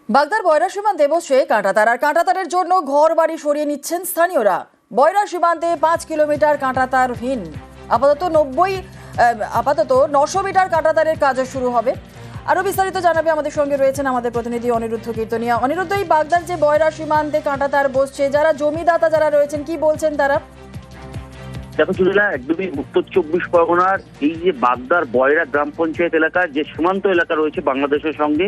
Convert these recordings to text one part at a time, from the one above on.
বাগদার বয়রা সীমান্তে বসে কাঁটাতার আর কাঁটাতারের জন্য ঘর বাড়ি সরিয়ে নিচ্ছেন স্থানীয়রা। বয়রা সীমান্তে 5 কিলোমিটার কাঁটাতারহীন আপাতত 900 মিটার কাঁটাতারের কাজ শুরু হবে। আরো বিস্তারিত জানাবে আমাদের সঙ্গে রয়েছেন আমাদের প্রতিনিধি অনিরুদ্ধ কীর্তনিয়া। অনিরুদ্ধ, এই বাগদার যে বয়রা সীমান্তে কাঁটাতার বসছে, যারা জমিদাতা যারা রয়েছেন কি বলছেন তারা? দেখো চুরিলা, একদমই উত্তর 24 পরগনার এই যে বাগদার বয়রা গ্রাম পঞ্চায়েত এলাকার যে সীমান্ত এলাকা রয়েছে বাংলাদেশের সঙ্গে,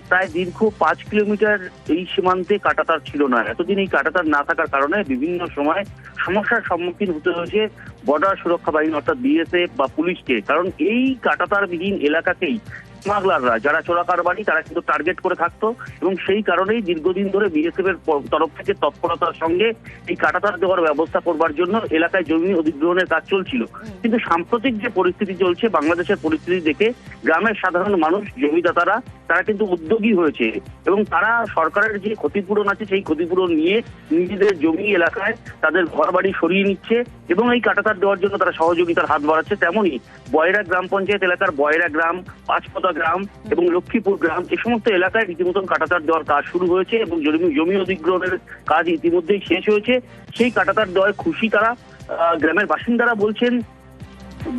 প্রায় দীর্ঘ 5 কিলোমিটার এই সীমান্তে কাঁটাতার ছিল না। এতদিন এই কাঁটাতার না থাকার কারণে বিভিন্ন সময় সমস্যার সম্মুখীন হতে হয়েছে বর্ডার সুরক্ষা বাহিনী অর্থাৎ বিএসএফ বা পুলিশকে। কারণ এই কাঁটাতারবিহীন এলাকাতেই স্মাগলাররা, যারা চোরাকারবারি, তারা কিন্তু টার্গেট করে থাকতো এবং সেই কারণেই দীর্ঘদিন ধরে বিএসএফ এর তরফ থেকে তৎপরতার সঙ্গে এই কাঁটাতার দেওয়ার ব্যবস্থা করবার জন্য এলাকায় জমি অধিগ্রহণের কাজ চলছিল। কিন্তু সাম্প্রতিক যে পরিস্থিতি চলছে, বাংলাদেশের পরিস্থিতি দেখে গ্রামের সাধারণ মানুষ, জমিদাতারা, তারা কিন্তু উদ্যোগী হয়েছে এবং তারা সরকারের যে ক্ষতিপূরণ আছে সেই ক্ষতিপূরণ নিয়ে নিজেদের জমি এলাকায় তাদের ঘর বাড়ি সরিয়ে নিচ্ছে এবং এই কাঁটাতার দেওয়ার জন্য তারা সহযোগিতার হাত বাড়াচ্ছে। তেমনই বয়রা গ্রাম পঞ্চায়েত এলাকার বয়রা গ্রাম, পাঁচপোতা গ্রাম এবং লক্ষ্মীপুর গ্রাম, এই সমস্ত এলাকায় রীতিমতন কাঁটাতার দেওয়ার কাজ শুরু হয়েছে এবং জমি অধিগ্রহণের কাজ ইতিমধ্যেই শেষ হয়েছে। সেই কাঁটাতার দেওয়ায় খুশি তারা। গ্রামের বাসিন্দারা বলছেন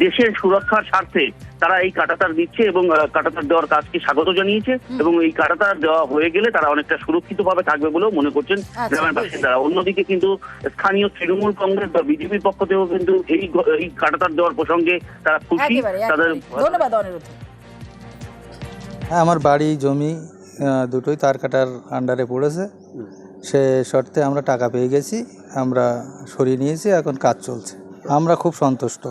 দেশের সুরক্ষার স্বার্থে তারা এই কাঁটাতার দিচ্ছে এবং কাঁটাতার দেওয়ার কাজকে স্বাগত জানিয়েছে এবং এই কাঁটাতার দেওয়া হয়ে গেলে তারা অনেকটা সুরক্ষিতভাবে থাকবে বলেও মনে করছেন গ্রামের বাসিন্দারা। অন্যদিকে কিন্তু স্থানীয় তৃণমূল কংগ্রেস বা বিজেপির পক্ষ থেকেও কিন্তু এই কাঁটাতার দেওয়ার প্রসঙ্গে তারা খুশি। তাদের ধন্যবাদ অনিরুদ্ধ। হ্যাঁ, আমার বাড়ি জমি দুটোই তার কাটার আন্ডারে পড়েছে। সে শর্তে আমরা টাকা পেয়ে গেছি, আমরা সরিয়ে নিয়েছি, এখন কাজ চলছে। আমরা খুব সন্তুষ্ট।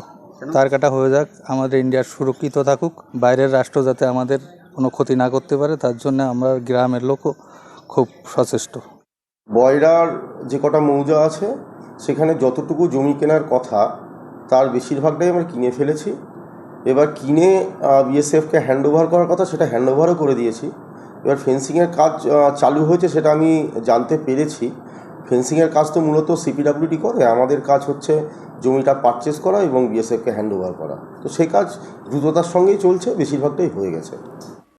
তার কাটা হয়ে যাক, আমাদের ইন্ডিয়ার সুরক্ষিত থাকুক, বাইরের রাষ্ট্র যাতে আমাদের কোনো ক্ষতি না করতে পারে, তার জন্য আমরা গ্রামের লোকও খুব সচেষ্ট। বয়রার যে কটা মৌজা আছে সেখানে যতটুকু জমি কেনার কথা তার বেশিরভাগটাই আমরা কিনে ফেলেছি। এবার কিনে বিএসএফকে হ্যান্ডওভার করার কথা, সেটা হ্যান্ডওভারও করে দিয়েছি। এবার ফেন্সিংয়ের কাজ চালু হয়েছে, সেটা আমি জানতে পেরেছি। ফেন্সিংয়ের কাজ তো মূলত সিপিডাব্লিউডি করে, আমাদের কাজ হচ্ছে জমিটা পারচেস করা এবং বিএসএফকে হ্যান্ডওভার করা। তো সেই কাজ দ্রুততার সঙ্গেই চলছে, বেশিরভাগটাই হয়ে গেছে।